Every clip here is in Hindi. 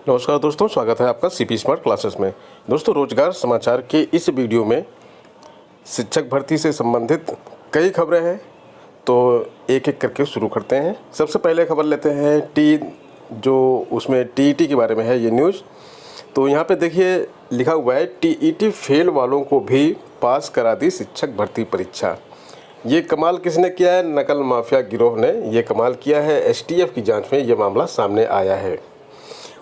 नमस्कार दोस्तों, स्वागत है आपका सीपी स्मार्ट क्लासेस में। दोस्तों, रोजगार समाचार के इस वीडियो में शिक्षक भर्ती से संबंधित कई खबरें हैं, तो एक एक करके शुरू करते हैं। सबसे पहले खबर लेते हैं जो उसमें टीईटी के बारे में है ये न्यूज़। तो यहाँ पे देखिए लिखा हुआ है, टीईटी फेल वालों को भी पास करा दी शिक्षक भर्ती परीक्षा। ये कमाल किसने किया है? नकल माफिया गिरोह ने ये कमाल किया है। एसटीएफ की जांच में ये मामला सामने आया है।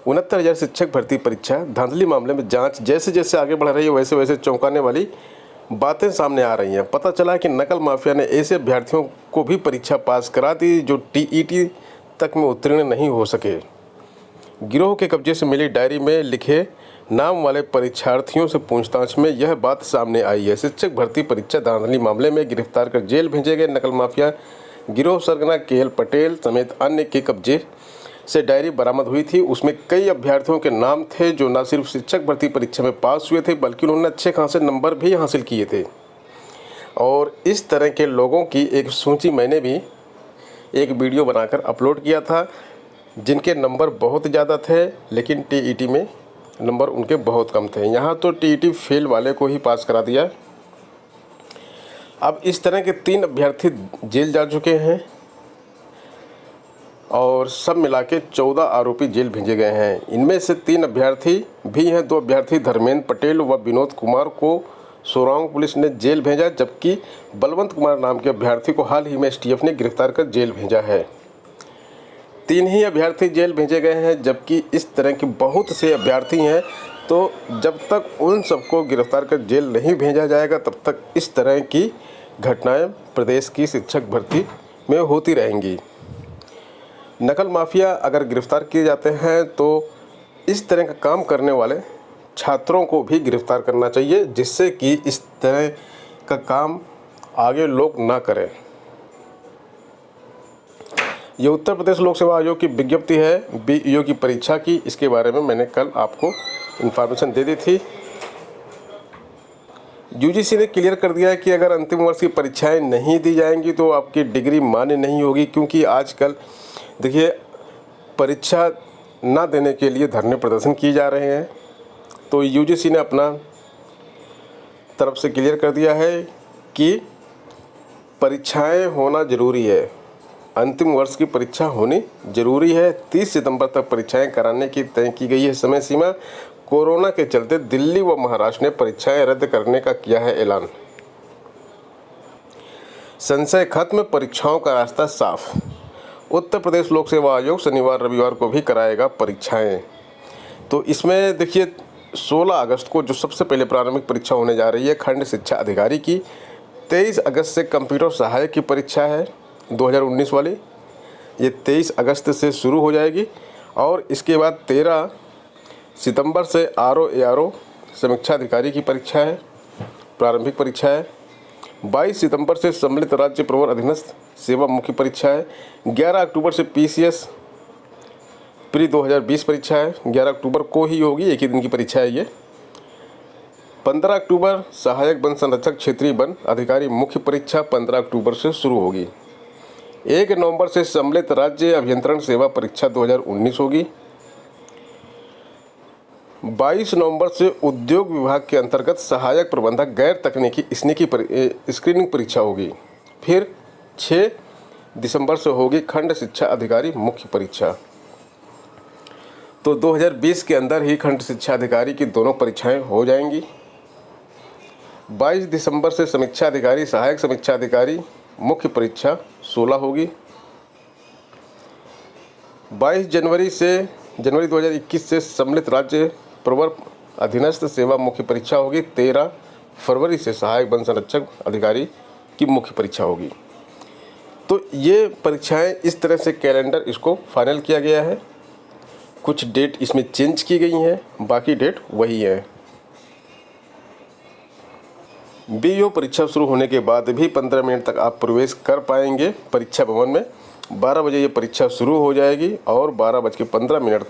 69,000 शिक्षक भर्ती परीक्षा धांधली मामले में जांच जैसे जैसे आगे बढ़ रही है वैसे वैसे चौंकाने वाली बातें सामने आ रही हैं। पता चला कि नकल माफिया ने ऐसे अभ्यर्थियों को भी परीक्षा पास करा दी जो टीईटी तक में उत्तीर्ण नहीं हो सके। गिरोह के कब्जे से मिली डायरी में लिखे नाम वाले परीक्षार्थियों से पूछताछ में यह बात सामने आई है। शिक्षक भर्ती परीक्षा धांधली मामले में गिरफ्तार कर जेल भेजे गए नकल माफिया गिरोह सरगना केएल पटेल समेत अन्य के कब्जे से डायरी बरामद हुई थी। उसमें कई अभ्यर्थियों के नाम थे जो न सिर्फ शिक्षक भर्ती परीक्षा में पास हुए थे बल्कि उन्होंने अच्छे खासे नंबर भी हासिल किए थे। और इस तरह के लोगों की एक सूची मैंने भी एक वीडियो बनाकर अपलोड किया था, जिनके नंबर बहुत ज़्यादा थे लेकिन टीईटी में नंबर उनके बहुत कम थे। यहाँ तो टीईटी फेल वाले को ही पास करा दिया। अब इस तरह के 3 अभ्यर्थी जेल जा चुके हैं और सब मिला के 14 आरोपी जेल भेजे गए हैं। इनमें से 3 अभ्यर्थी भी हैं। 2 अभ्यर्थी धर्मेंद्र पटेल व विनोद कुमार को सोरांग पुलिस ने जेल भेजा, जबकि बलवंत कुमार नाम के अभ्यर्थी को हाल ही में एसटीएफ ने गिरफ्तार कर जेल भेजा है। 3 ही अभ्यर्थी जेल भेजे गए हैं, जबकि इस तरह के बहुत से अभ्यर्थी हैं। तो जब तक उन सबको गिरफ्तार कर जेल नहीं भेजा जाएगा तब तक इस तरह की घटनाएं प्रदेश की शिक्षक भर्ती में होती रहेंगी। नकल माफिया अगर गिरफ्तार किए जाते हैं तो इस तरह का काम करने वाले छात्रों को भी गिरफ्तार करना चाहिए, जिससे कि इस तरह का काम आगे लोग ना करें। ये उत्तर प्रदेश लोक सेवा आयोग की विज्ञप्ति है बीईओ की परीक्षा की। इसके बारे में मैंने कल आपको इन्फॉर्मेशन दे दी थी। यूजीसी ने क्लियर कर दिया है कि अगर अंतिम वर्ष की परीक्षाएं नहीं दी जाएंगी तो आपकी डिग्री मान्य नहीं होगी, क्योंकि आजकल देखिए परीक्षा ना देने के लिए धरने प्रदर्शन किए जा रहे हैं। तो यूजीसी ने अपना तरफ से क्लियर कर दिया है कि परीक्षाएं होना ज़रूरी है, अंतिम वर्ष की परीक्षा होनी ज़रूरी है। 30 सितंबर तक परीक्षाएं कराने की तय की गई है समय सीमा। कोरोना के चलते दिल्ली व महाराष्ट्र ने परीक्षाएं रद्द करने का किया है ऐलान। संशय खत्म, परीक्षाओं का रास्ता साफ। उत्तर प्रदेश लोक सेवा आयोग शनिवार रविवार को भी कराएगा परीक्षाएं। तो इसमें देखिए 16 अगस्त को जो सबसे पहले प्रारंभिक परीक्षा होने जा रही है खंड शिक्षा अधिकारी की। 23 अगस्त से कंप्यूटर सहायक की परीक्षा है 2019 वाली, ये 23 अगस्त से शुरू हो जाएगी। और इसके बाद 13 सितंबर से आरओ समीक्षा अधिकारी की परीक्षा है, प्रारंभिक परीक्षा है। 22 सितंबर से सम्मिलित राज्य प्रवर अधीनस्थ सेवा मुख्य परीक्षा है। 11 अक्टूबर से पीसीएस प्री 2020 परीक्षा है, 11 अक्टूबर को ही होगी, एक ही दिन की परीक्षा है ये। 15 अक्टूबर सहायक वन संरक्षक क्षेत्रीय वन अधिकारी मुख्य परीक्षा 15 अक्टूबर से शुरू होगी। 1 नवंबर से सम्मिलित राज्य अभियंत्रण सेवा परीक्षा 2019 होगी। 22 नवंबर से उद्योग विभाग के अंतर्गत सहायक प्रबंधक गैर तकनीकी स्क्रीनिंग परीक्षा होगी। फिर 6 दिसंबर से होगी खंड शिक्षा अधिकारी मुख्य परीक्षा। तो 2020 के अंदर ही खंड शिक्षा अधिकारी की दोनों परीक्षाएं हो जाएंगी। 22 दिसंबर से समीक्षा अधिकारी सहायक समीक्षा अधिकारी मुख्य परीक्षा 16 होगी। 22 जनवरी 2021 से सम्मिलित राज्य प्रवर अधीनस्थ सेवा मुख्य परीक्षा होगी। 13 फरवरी से सहायक वन संरक्षक अधिकारी की मुख्य परीक्षा होगी। तो ये परीक्षाएं इस तरह से कैलेंडर इसको फाइनल किया गया है। कुछ डेट इसमें चेंज की गई हैं, बाकी डेट वही है। बीईओ परीक्षा शुरू होने के बाद भी 15 मिनट तक आप प्रवेश कर पाएंगे परीक्षा भवन में। 12 बजे ये परीक्षा शुरू हो जाएगी और 12:15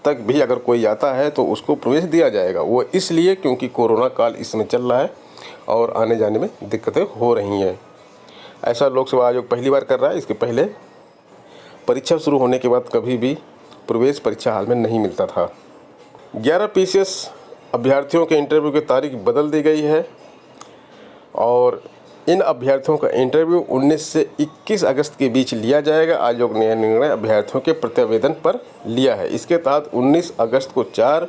तक भी अगर कोई आता है तो उसको प्रवेश दिया जाएगा। वो इसलिए क्योंकि कोरोना काल इस समय चल रहा है और आने जाने में दिक्कतें हो रही हैं। ऐसा लोक सेवा आयोग पहली बार कर रहा है। इसके पहले परीक्षा शुरू होने के बाद कभी भी प्रवेश परीक्षा हाल में नहीं मिलता था। 11 PCS अभ्यर्थियों के इंटरव्यू की तारीख बदल दी गई है और इन अभ्यर्थियों का इंटरव्यू 19 से 21 अगस्त के बीच लिया जाएगा। आयोग ने यह निर्णय अभ्यर्थियों के प्रत्यावेदन पर लिया है। इसके तहत 19 अगस्त को 4,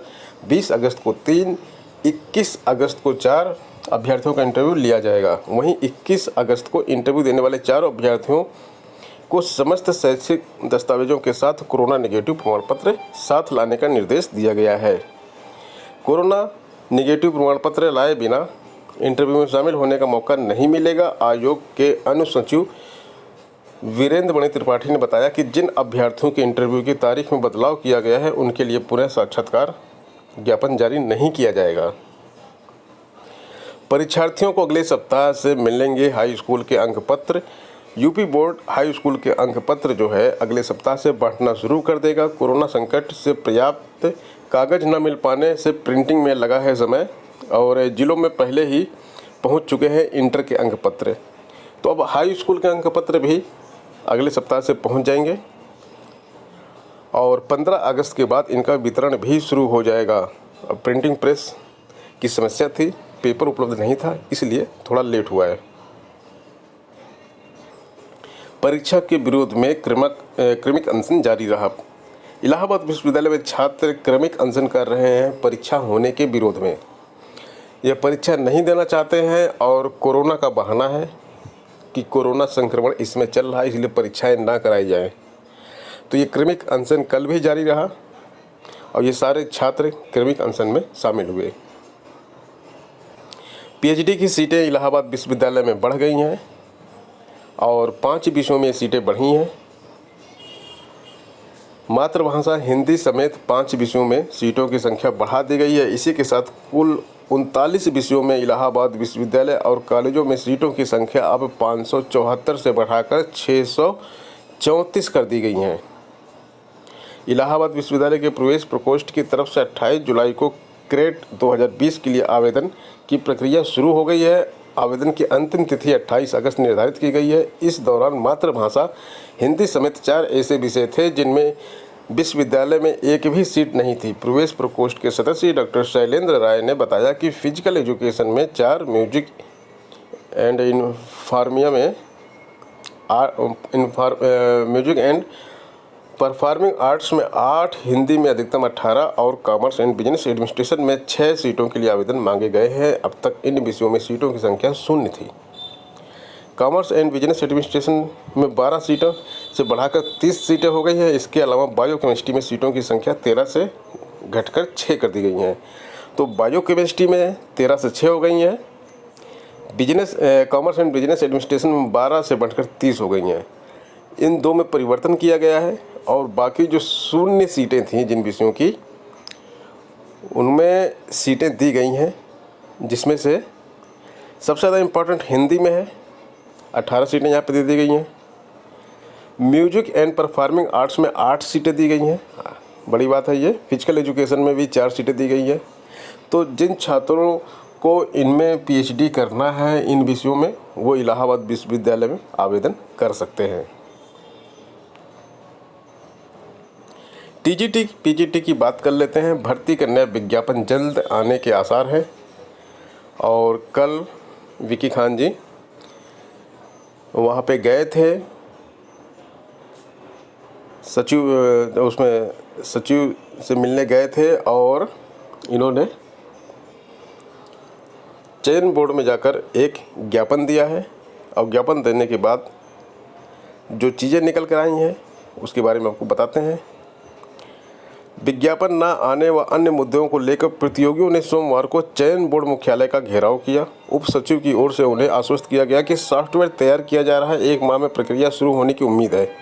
20 अगस्त को 3, 21 अगस्त को 4 अभ्यर्थियों का इंटरव्यू लिया जाएगा। वहीं 21 अगस्त को इंटरव्यू देने वाले 4 अभ्यर्थियों को समस्त शैक्षिक दस्तावेजों के साथ कोरोना नेगेटिव प्रमाण पत्र साथ लाने का निर्देश दिया गया है। कोरोना नेगेटिव प्रमाण पत्र लाए बिना इंटरव्यू में शामिल होने का मौका नहीं मिलेगा। आयोग के अनुसचिव वीरेंद्र मणि त्रिपाठी ने बताया कि जिन अभ्यर्थियों के इंटरव्यू की तारीख में बदलाव किया गया है उनके लिए पुनः साक्षात्कार ज्ञापन जारी नहीं किया जाएगा। परीक्षार्थियों को अगले सप्ताह से मिलेंगे हाई स्कूल के अंक पत्र। यूपी बोर्ड हाई स्कूल के अंक पत्र जो है अगले सप्ताह से बांटना शुरू कर देगा। कोरोना संकट से पर्याप्त कागज न मिल पाने से प्रिंटिंग में लगा है समय और जिलों में पहले ही पहुंच चुके हैं इंटर के अंक पत्र। तो अब हाई स्कूल के अंक पत्र भी अगले सप्ताह से पहुंच जाएंगे और 15 अगस्त के बाद इनका वितरण भी शुरू हो जाएगा। अब प्रिंटिंग प्रेस की समस्या थी, पेपर उपलब्ध नहीं था, इसलिए थोड़ा लेट हुआ है। परीक्षा के विरोध में क्रमिक अनशन जारी रहा। इलाहाबाद विश्वविद्यालय में छात्र क्रमिक अनशन कर रहे हैं परीक्षा होने के विरोध में। यह परीक्षा नहीं देना चाहते हैं और कोरोना का बहाना है कि कोरोना संक्रमण इसमें चल रहा है, इसलिए परीक्षाएं ना कराई जाएं। तो ये क्रमिक अनशन कल भी जारी रहा और ये सारे छात्र क्रमिक अनशन में शामिल हुए। PhD की सीटें इलाहाबाद विश्वविद्यालय में बढ़ गई हैं और 5 विषयों में सीटें बढ़ी हैं। मातृभाषा हिंदी समेत 5 विषयों में सीटों की संख्या बढ़ा दी गई है। इसी के साथ कुल 39 विषयों में इलाहाबाद विश्वविद्यालय और कॉलेजों में सीटों की संख्या अब 574 से बढ़ाकर 634 कर दी गई हैं। इलाहाबाद विश्वविद्यालय के प्रवेश प्रकोष्ठ की तरफ से 28 जुलाई को क्रेट 2020 के लिए आवेदन की प्रक्रिया शुरू हो गई है। आवेदन की अंतिम तिथि 28 अगस्त निर्धारित की गई है। इस दौरान मातृभाषा हिंदी समेत 4 ऐसे विषय थे जिनमें विश्वविद्यालय में एक भी सीट नहीं थी। प्रवेश प्रकोष्ठ के सदस्य डॉक्टर शैलेंद्र राय ने बताया कि फिजिकल एजुकेशन में 4, म्यूजिक एंड इन्फॉर्मिया में म्यूजिक एंड परफॉर्मिंग आर्ट्स में 8, हिंदी में अधिकतम 18 और कॉमर्स एंड बिजनेस एडमिनिस्ट्रेशन में 6 सीटों के लिए आवेदन मांगे गए हैं। अब तक इन विषयों में सीटों की संख्या 0 थी। कॉमर्स एंड बिजनेस एडमिनिस्ट्रेशन में 12 सीटों से बढ़ाकर 30 सीटें हो गई हैं। इसके अलावा बायोकेमिस्ट्री में सीटों की संख्या 13 से घटकर 6 कर दी गई हैं। तो बायोकेमिस्ट्री में 13 से 6 हो गई हैं। कॉमर्स एंड बिजनेस एडमिनिस्ट्रेशन में 12 से बढ़कर 30 हो गई हैं। इन 2 में परिवर्तन किया गया है और बाकी जो 0 सीटें थीं जिन विषयों की, उनमें सीटें दी गई हैं, जिसमें से सबसे ज़्यादा इम्पोर्टेंट हिंदी में है। 18 सीटें यहाँ पे दे दी गई हैं। म्यूजिक एंड परफॉर्मिंग आर्ट्स में 8 सीटें दी गई हैं, बड़ी बात है ये। फिजिकल एजुकेशन में भी 4 सीटें दी गई हैं। तो जिन छात्रों को इनमें PhD करना है इन विषयों में, वो इलाहाबाद विश्वविद्यालय में आवेदन कर सकते हैं। TGT PGT की बात कर लेते हैं। भर्ती का नया विज्ञापन जल्द आने के आसार हैं और कल विकी खान जी वहाँ पे गए थे, सचिव से मिलने गए थे और इन्होंने चयन बोर्ड में जाकर एक ज्ञापन दिया है और ज्ञापन देने के बाद जो चीज़ें निकल कर आई हैं उसके बारे में आपको बताते हैं। विज्ञापन न आने व अन्य मुद्दों को लेकर प्रतियोगियों ने सोमवार को चयन बोर्ड मुख्यालय का घेराव किया। उप सचिव की ओर से उन्हें आश्वस्त किया गया कि सॉफ्टवेयर तैयार किया जा रहा है, 1 माह में प्रक्रिया शुरू होने की उम्मीद है।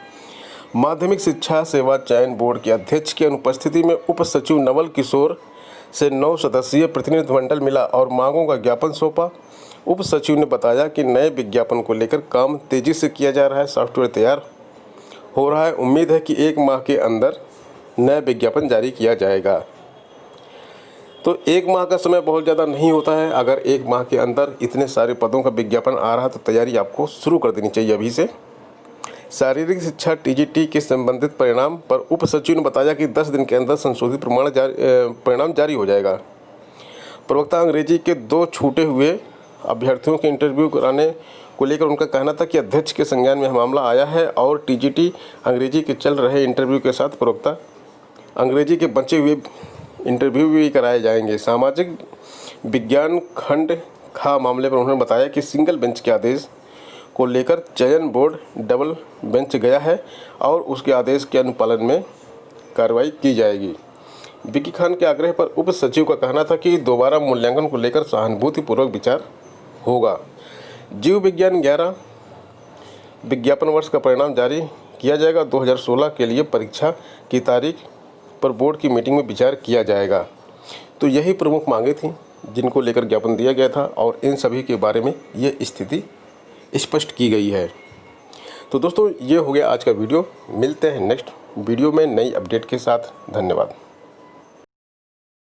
माध्यमिक शिक्षा सेवा चयन बोर्ड के अध्यक्ष की अनुपस्थिति में उप सचिव नवल किशोर से 9 सदस्यीय प्रतिनिधिमंडल मिला और मांगों का ज्ञापन सौंपा। उप सचिव ने बताया कि नए विज्ञापन को लेकर काम तेजी से किया जा रहा है, सॉफ्टवेयर तैयार हो रहा है। उम्मीद है कि 1 माह के अंदर नया विज्ञापन जारी किया जाएगा। तो 1 माह का समय बहुत ज़्यादा नहीं होता है। अगर 1 माह के अंदर इतने सारे पदों का विज्ञापन आ रहा है तो तैयारी आपको शुरू कर देनी चाहिए अभी से। शारीरिक शिक्षा टीजीटी के संबंधित परिणाम पर उप सचिव ने बताया कि 10 दिन के अंदर संशोधित परिणाम जारी हो जाएगा। प्रवक्ता अंग्रेजी के 2 छूटे हुए अभ्यर्थियों के इंटरव्यू कराने को लेकर उनका कहना था कि अध्यक्ष के संज्ञान में मामला आया है और टीजीटी अंग्रेजी के चल रहे इंटरव्यू के साथ प्रवक्ता अंग्रेजी के बचे हुए इंटरव्यू भी कराए जाएंगे। सामाजिक विज्ञान खंड खा मामले पर उन्होंने बताया कि सिंगल बेंच के आदेश को लेकर चयन बोर्ड डबल बेंच गया है और उसके आदेश के अनुपालन में कार्रवाई की जाएगी। विकी खान के आग्रह पर उप सचिव का कहना था कि दोबारा मूल्यांकन को लेकर सहानुभूतिपूर्वक विचार होगा। जीव विज्ञान 11 विज्ञापन वर्ष का परिणाम जारी किया जाएगा। 2016 के लिए परीक्षा की तारीख पर बोर्ड की मीटिंग में विचार किया जाएगा। तो यही प्रमुख मांगे थी जिनको लेकर ज्ञापन दिया गया था और इन सभी के बारे में ये स्थिति स्पष्ट की गई है। तो दोस्तों ये हो गया आज का वीडियो। मिलते हैं नेक्स्ट वीडियो में नई अपडेट के साथ। धन्यवाद।